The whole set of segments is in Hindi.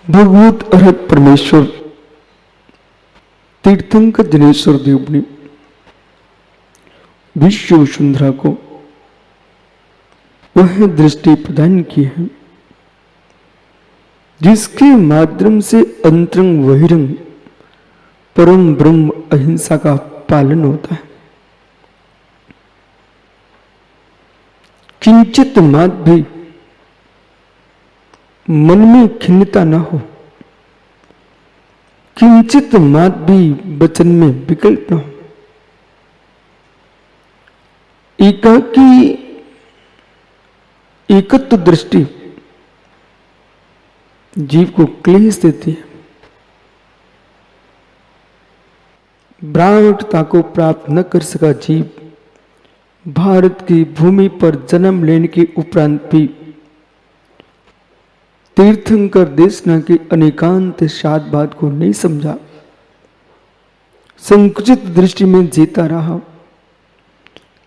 भगवत अरहत परमेश्वर तीर्थंकर जनेश्वर देव ने विश्व वसुंधरा को वह दृष्टि प्रदान की है जिसके माध्यम से अंतरंग बहिरंग परम ब्रह्म अहिंसा का पालन होता है। किंचित मात्र भी मन में खिन्नता न हो, किंचित मात्र भी वचन में विकल्प न हो, एकाकी एकत्व दृष्टि जीव को क्लेश देती है। ब्राह्मणता को प्राप्त न कर सका जीव भारत की भूमि पर जन्म लेने के उपरांत भी तीर्थंकर देशना के अनेकांत शादबाद को नहीं समझा, संकुचित दृष्टि में जीता रहा।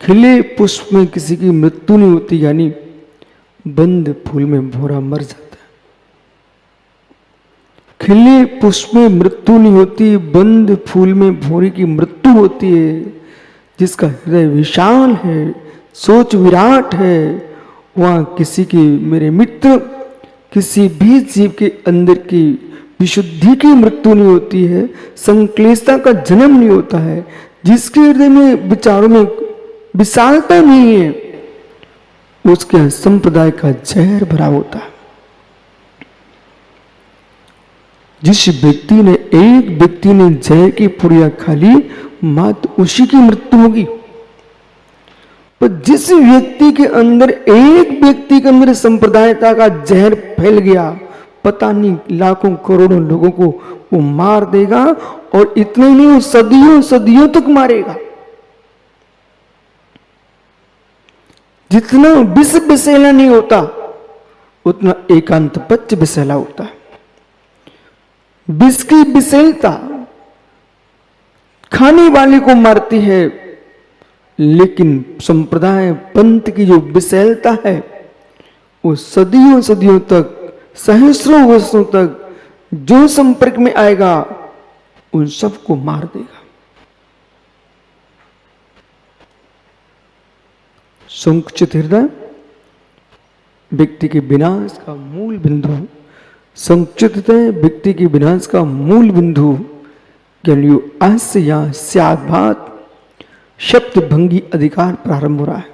खिले पुष्प में किसी की मृत्यु नहीं होती, यानी बंद फूल में भौरा मर जाता है। खिले पुष्प में मृत्यु नहीं होती, बंद फूल में भौरे की मृत्यु होती है। जिसका हृदय विशाल है, सोच विराट है, वहां किसी की, मेरे मित्र, किसी भी जीव के अंदर की विशुद्धि की मृत्यु नहीं होती है, संक्लेशता का जन्म नहीं होता है। जिसके हृदय में विचारों में विशालता नहीं है, उसके संप्रदाय का जहर भरा होता है। जिस व्यक्ति ने, एक व्यक्ति ने जहर की पुड़िया खा ली, मात्र उसी की मृत्यु होगी। पर जिस व्यक्ति के अंदर, एक व्यक्ति के अंदर संप्रदायता का जहर फैल गया, पता नहीं लाखों करोड़ों लोगों को वो मार देगा, और इतने नहीं, वो सदियों सदियों तक मारेगा। जितना विष विषैला नहीं होता, उतना एकांत पच्च विषैला होता है। विष की विषैलता खाने वाले को मारती है, लेकिन संप्रदाय पंथ की जो विषैलता है वो सदियों सदियों तक, सहस्रों वर्षों तक जो संपर्क में आएगा उन सबको मार देगा। संकुचित हृदय व्यक्ति के विनाश का मूल बिंदु, संकुचित हृदय व्यक्ति के विनाश का मूल बिंदु। आज से यहां स्याद्भात सप्तभंगी अधिकार प्रारंभ हो रहा है।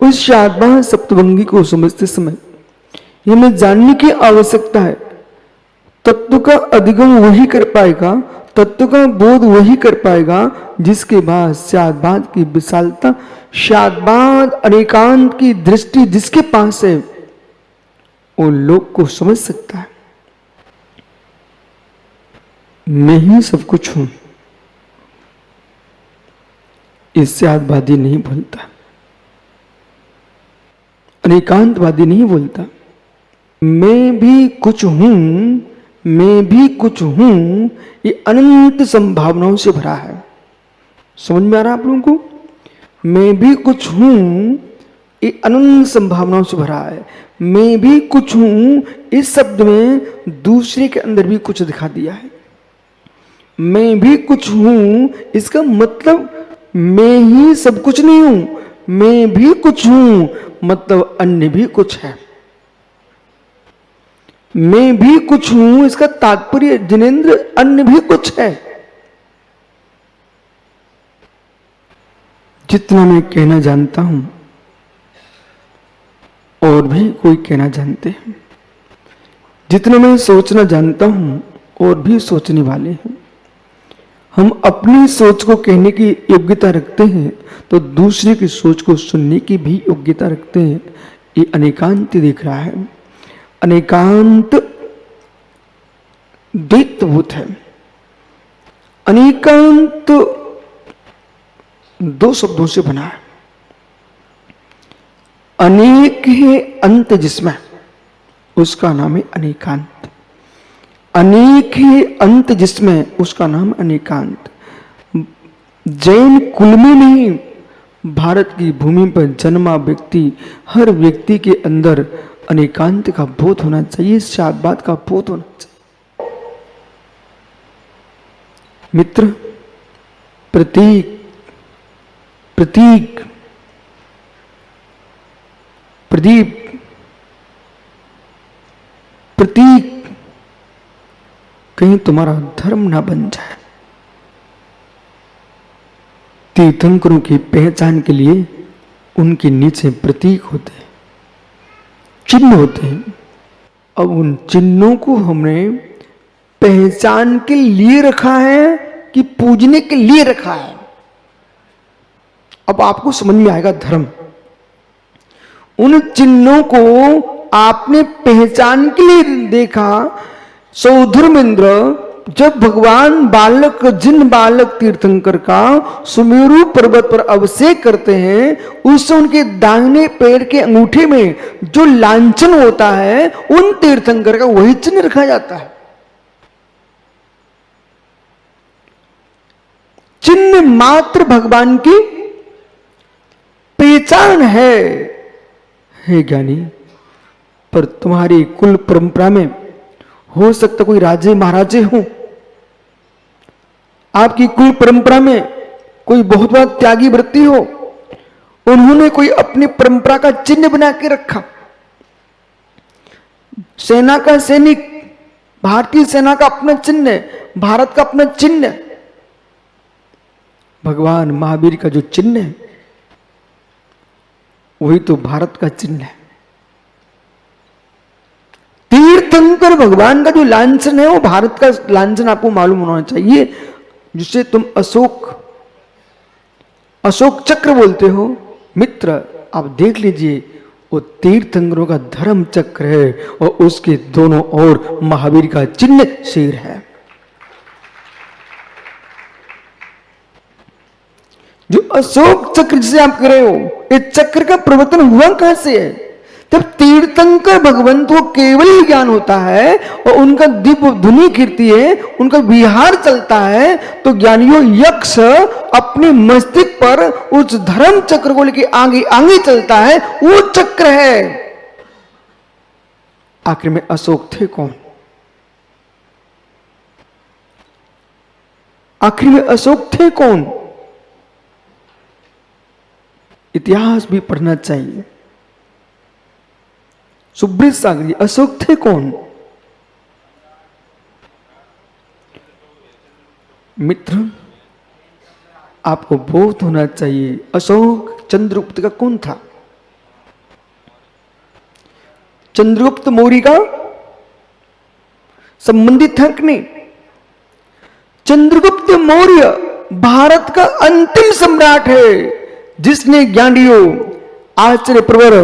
उस स्याद्भात सप्तभंगी को समझते समय ये हमें जानने की आवश्यकता है, तत्व का अधिगम वही कर पाएगा, तत्व का बोध वही कर पाएगा जिसके बाद स्याद्भात की विशालता, स्याद्भात अनेकांत की दृष्टि जिसके पास है, वो लोग को समझ सकता है। मैं ही सब कुछ हूं, इससे आदवादी नहीं बोलता, अनेकांतवादी नहीं बोलता। मैं भी कुछ हूं, मैं भी कुछ हूं, ये अनंत संभावनाओं से भरा है। समझ में आ रहा है आप लोगों को? मैं भी कुछ हूं, ये अनंत संभावनाओं से भरा है। मैं भी कुछ हूं, इस शब्द में दूसरे के अंदर भी कुछ दिखा दिया है। मैं भी कुछ हूं, इसका मतलब मैं ही सब कुछ नहीं हूं, मैं भी कुछ हूं मतलब अन्य भी कुछ है। मैं भी कुछ हूं, इसका तात्पर्य जिनेंद्र अन्य भी कुछ है। जितना मैं कहना जानता हूं और भी कोई कहना जानते हैं, जितना मैं सोचना जानता हूं और भी सोचने वाले हैं। हम अपनी सोच को कहने की योग्यता रखते हैं तो दूसरे की सोच को सुनने की भी योग्यता रखते हैं। ये अनेकांत दिख रहा है, अनेकांत द्वैतभूत है। अनेकांत दो शब्दों से बना है। अनेक है अंत जिसमें, उसका नाम है अनेकांत। अनेक है अंत जिसमें, उसका नाम अनेकांत। जैन कुल में नहीं, भारत की भूमि पर जन्मा व्यक्ति, हर व्यक्ति के अंदर अनेकांत का बोध होना चाहिए, शादबाद का बोध होना चाहिए। मित्र, प्रतीक प्रतीक प्रदीप प्रतीक कहीं तुम्हारा धर्म ना बन जाए। तीर्थंकरों की पहचान के लिए उनके नीचे प्रतीक होते हैं, चिन्ह होते हैं। अब उन चिन्हों को हमने पहचान के लिए रखा है कि पूजने के लिए रखा है? अब आपको समझ में आएगा धर्म। उन चिन्हों को आपने पहचान के लिए देखा। सौधर्मेंद्र जब भगवान बालक, जिन बालक तीर्थंकर का सुमेरु पर्वत पर अभिषेक करते हैं, उससे उनके दाहिने पैर के अंगूठे में जो लांछन होता है, उन तीर्थंकर का वही चिन्ह रखा जाता है। चिन्ह मात्र भगवान की पहचान है। हे ज्ञानी, पर तुम्हारी कुल परंपरा में हो सकता कोई राजे महाराजे हो, आपकी कुल परंपरा में कोई बहुत बड़ा त्यागी वृत्ति हो, उन्होंने कोई अपनी परंपरा का चिन्ह बना के रखा। सेना का सैनिक, भारतीय सेना का अपना चिन्ह, भारत का अपना चिन्ह। भगवान महावीर का जो चिन्ह है वही तो भारत का चिन्ह है। तीर्थंकर भगवान का जो लांछन है वो भारत का लांछन आपको मालूम होना चाहिए, जिसे तुम अशोक चक्र बोलते हो। मित्र, आप देख लीजिए, वो तीर्थंकरों का धर्म चक्र है और उसके दोनों ओर महावीर का चिन्ह शेर है। जो अशोक चक्र जिसे आप कह रहे हो, इस चक्र का प्रवर्तन हुआ कहां से है? जब तीर्थंकर भगवंत को केवल ज्ञान होता है और उनका दिव्य धुनी कीर्ति है, उनका विहार चलता है, तो ज्ञानियों यक्ष अपने मस्तिष्क पर उस धर्म चक्र को लेकर आगे आगे चलता है। वो चक्र है। आखिर में अशोक थे कौन? आखिर में अशोक थे कौन? इतिहास भी पढ़ना चाहिए। सुब्रत सागर जी, अशोक थे कौन? मित्र, आपको बोध होना चाहिए, अशोक चंद्रगुप्त का कौन था? चंद्रगुप्त मौर्य का संबंधित था कि नहीं? चंद्रगुप्त मौर्य भारत का अंतिम सम्राट है, जिसने ज्ञानियों आचार्य प्रवर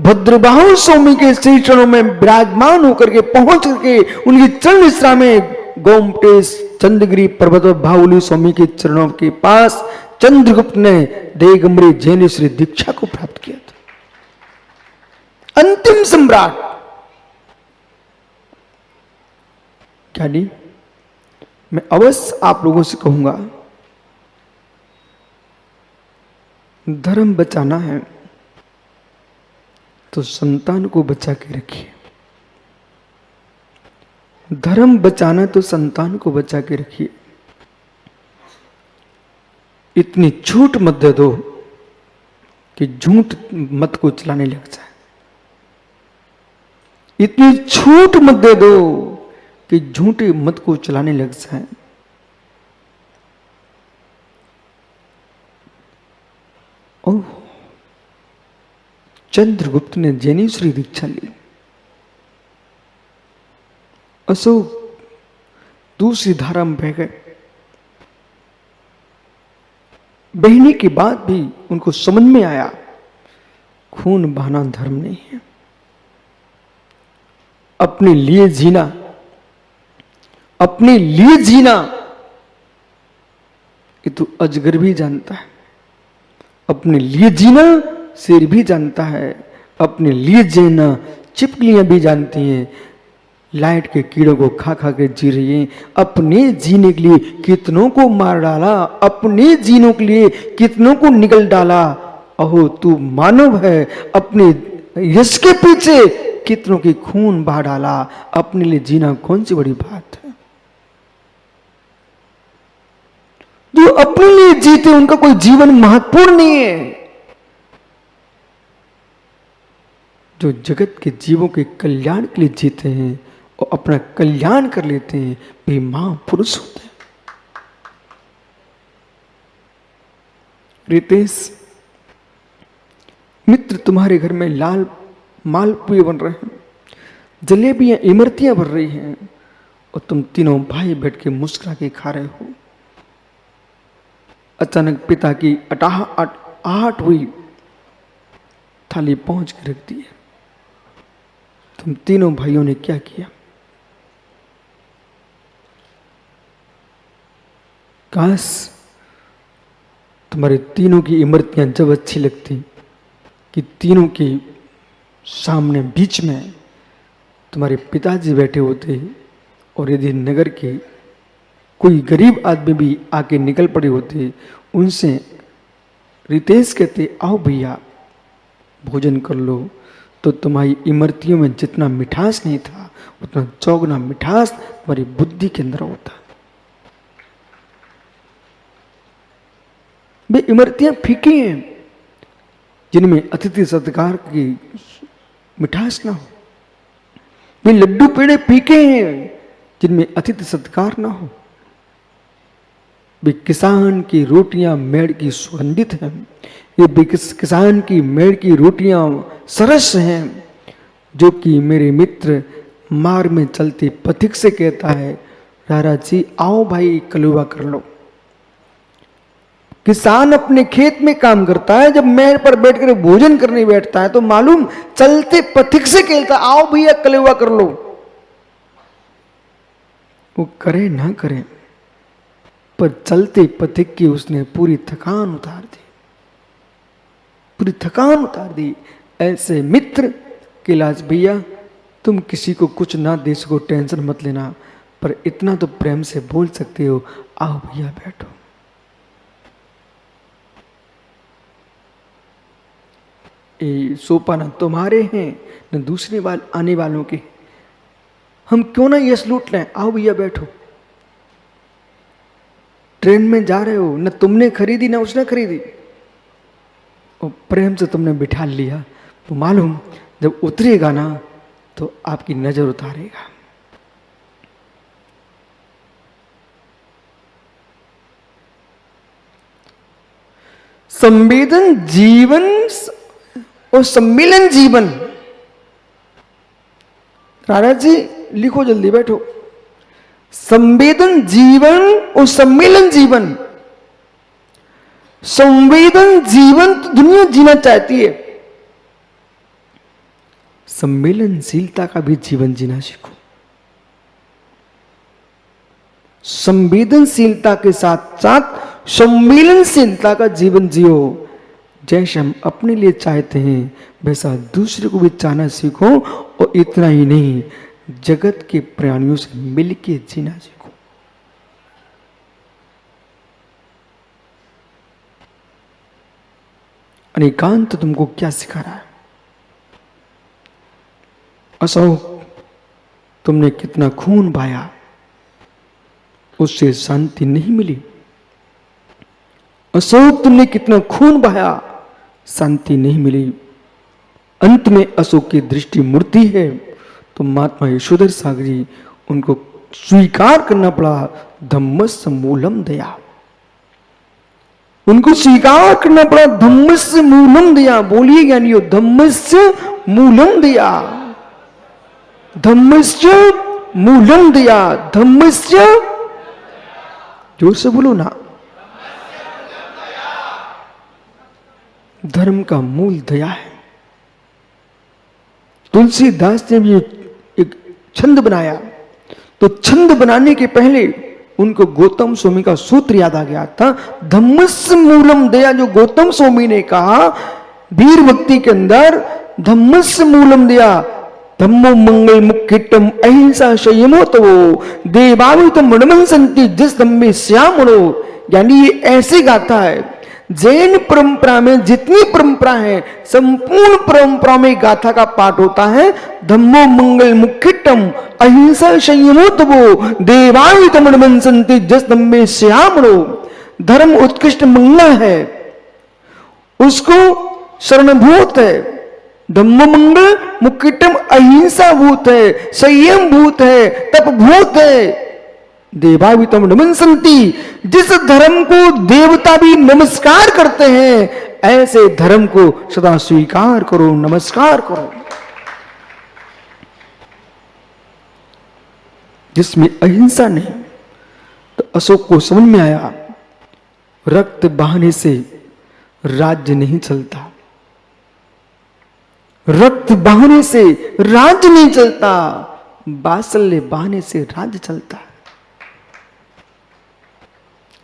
भद्रबाहु स्वामी के श्री चरणों में विराजमान होकर के पहुंच करके उनकी चरण निश्रा में गोमटेश चंद्रगिरी पर्वत बाहुली स्वामी के चरणों के पास चंद्रगुप्त ने दिगंबरी जैन श्री दीक्षा को प्राप्त किया था। अंतिम सम्राट। क्या नहीं, मैं अवश्य आप लोगों से कहूंगा, धर्म बचाना है तो संतान को बचा के रखिए। धर्म बचाना तो संतान को बचा के रखिए। इतनी छूट मत दे दो कि झूठ मत को चलाने लग जाए। इतनी छूट मत दे दो कि झूठे मत को चलाने लग जाए। ओह, चंद्रगुप्त ने जैनेश्वरी दीक्षा ली। अशोक दूसरी धारा में बह गए। बहने के बाद भी उनको समझ में आया खून बहाना धर्म नहीं है। अपने लिए जीना, अपने लिए जीना ये तो अजगर भी जानता है। अपने लिए जीना शेर भी जानता है। अपने लिए जीना छिपकलियां भी जानती हैं। लाइट के कीड़ों को खा खा के जी रही हैं। अपने जीने के लिए कितनों को मार डाला, अपने जीनों के लिए कितनों को निगल डाला। अहो तू मानव है, अपने यश के पीछे कितनों की खून बहा डाला, अपने लिए जीना कौन सी बड़ी बात है। जो अपने लिए जीते उनका कोई जीवन महत्वपूर्ण नहीं है। जो जगत के जीवों के कल्याण के लिए जीते हैं और अपना कल्याण कर लेते हैं, वे महापुरुष होते हैं। रितेश, मित्र तुम्हारे घर में लाल मालपुए बन रहे हैं, जलेबियां इमरतियां भर रही हैं और तुम तीनों भाई बैठ के मुस्कुरा के खा रहे हो। अचानक पिता की आहट हुई, थाली पहुंच के रख दी। तुम तीनों भाइयों ने क्या किया? काश तुम्हारे तीनों की इमरतियां जब अच्छी लगती कि तीनों के सामने बीच में तुम्हारे पिताजी बैठे होते और यदि नगर के कोई गरीब आदमी भी आके निकल पड़े होते, उनसे रितेश कहते आओ भैया भोजन कर लो, तो तुम्हारी इमरतियों में जितना मिठास नहीं था उतना चौगुना मिठास तुम्हारी बुद्धि के अंदर होता। वे इमरतियां फीकी हैं जिनमें अतिथि सत्कार की मिठास ना हो। वे लड्डू पेड़े फीके हैं जिनमें अतिथि सत्कार ना हो। वे किसान की रोटियां मेड़ की सुगंधित हैं, ये किसान की मेड़ की रोटियां सरस हैं, जो कि मेरे मित्र मार्ग में चलते पथिक से कहता है रारा जी आओ भाई कलुआ कर लो। किसान अपने खेत में काम करता है, जब मेड़ पर बैठकर भोजन करने बैठता है तो मालूम चलते पथिक से कहता आओ भैया कलुआ कर लो। वो करे ना करे पर चलते पथिक की उसने पूरी थकान उतार दी, पूरी थकान उतार दी। ऐसे मित्र कैलाश भैया तुम किसी को कुछ ना दे सको टेंशन मत लेना, पर इतना तो प्रेम से बोल सकते हो आओ भैया बैठो। ये सोपा ना तुम्हारे हैं न दूसरे आने वालों के, हम क्यों ना यश लूट लें, आओ भैया बैठो। ट्रेन में जा रहे हो, न तुमने खरीदी ना उसने खरीदी, और प्रेम से तुमने बिठा लिया, तो मालूम जब उतरेगा ना तो आपकी नजर उतारेगा। संवेदन जीवन और सम्मिलन जीवन। राणा जी लिखो जल्दी बैठो। संवेदन जीवन और सम्मेलन जीवन। संवेदन जीवन तो दुनिया जीना चाहती है, संवेदनशीलता का भी जीवन जीना सीखो। संवेदनशीलता के साथ साथ सम्मेलनशीलता का जीवन जियो। जैसे हम अपने लिए चाहते हैं वैसा दूसरे को भी चाहना सीखो, और इतना ही नहीं जगत के प्राणियों से मिलके जीना सीखो। अनेकांत तुमको क्या सिखा रहा है? अशोक तुमने कितना खून बहाया, उससे शांति नहीं मिली। अशोक तुमने कितना खून बहाया, शांति नहीं मिली। अंत में अशोक की दृष्टि मूर्ति है, तो महात्मा यशोधर सागर जी उनको स्वीकार करना पड़ा। धम्मस्य मूलम दया, उनको स्वीकार करना पड़ा। धम्मस्य मूलम दया, बोलिए ज्ञानियों धम्मस्य मूलम दया, धम्मस्य मूलम दया, धम्मस्य, जोर से बोलो ना। धर्म का मूल दया है। तुलसीदास ने भी एक छंद बनाया, तो छंद बनाने के पहले उनको गौतम स्वामी का सूत्र याद आ गया था। धम्मस्य मूलम दया, जो गौतम स्वामी ने कहा वीर भक्ति के अंदर, धम्मस्य मूलम दया, धम्मो मंगल मुख्यटम अहिंसा संयमो तवो देवावितम मणमन संति जिस धम्मे श्यामणो। यानी ये ऐसे गाता है जैन परंपरा में जितनी परंपरा है, संपूर्ण परंपरा में गाथा का पाठ होता है। धम्मो मंगल मुख्यटम अहिंसा संयमोत्तमो देवायुतम मनसंति जस धम्मे श्यामणो। धर्म उत्कृष्ट मंगल है, उसको शरणभूत है। धम्म मंगल मुख्यटम अहिंसा भूत है, संयम भूत है, तप भूत है। देवावितम नमनसंति, जिस धर्म को देवता भी नमस्कार करते हैं, ऐसे धर्म को सदा स्वीकार करो, नमस्कार करो। जिसमें अहिंसा नहीं। तो अशोक को समझ में आया, रक्त बहाने से राज्य नहीं चलता, रक्त बहाने से राज्य नहीं चलता, बात्सल्य बहाने से राज्य चलता है।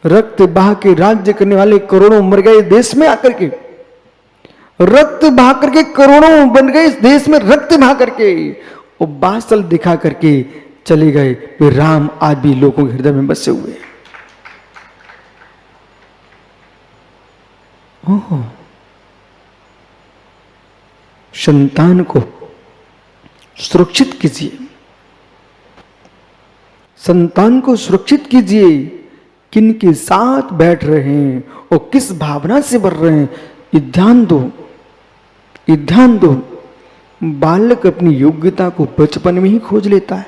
रक्त बहा के राज्य करने वाले करोड़ों मर गए देश में आकर के, रक्त बहा करके करोड़ों बन गए इस देश में, रक्त बहा करके और बात्सल्य दिखा करके चले गए। वे राम आज भी लोगों के हृदय में बसे हुए हैं। ओह, संतान को सुरक्षित कीजिए, संतान को सुरक्षित कीजिए। किन के साथ बैठ रहे हैं और किस भावना से बढ़ रहे हैं, ये ध्यान दो, ये ध्यान दो। बालक अपनी योग्यता को बचपन में ही खोज लेता है।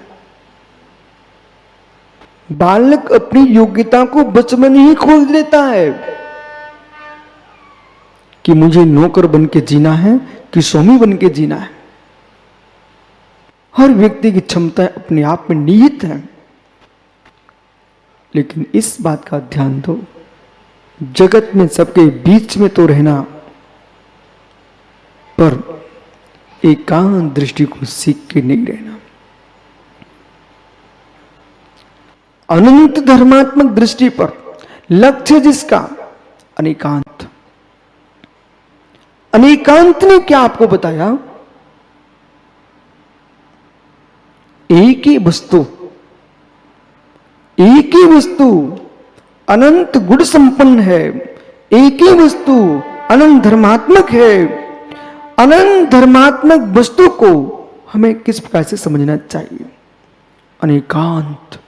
बालक अपनी योग्यता को बचपन में ही खोज लेता है कि मुझे नौकर बन के जीना है कि स्वामी बन के जीना है। हर व्यक्ति की क्षमता अपने आप में निहित है, लेकिन इस बात का ध्यान दो, जगत में सबके बीच में तो रहना, पर एकांत दृष्टि को सीख के नहीं रहना। अनंत धर्मात्मक दृष्टि पर लक्ष्य जिसका अनेकांत। अनेकांत ने क्या आपको बताया? एक ही वस्तु, एक ही वस्तु अनंत गुण संपन्न है, एक ही वस्तु अनंत धर्मात्मक है। अनंत धर्मात्मक वस्तु को हमें किस प्रकार से समझना चाहिए? अनेकांत।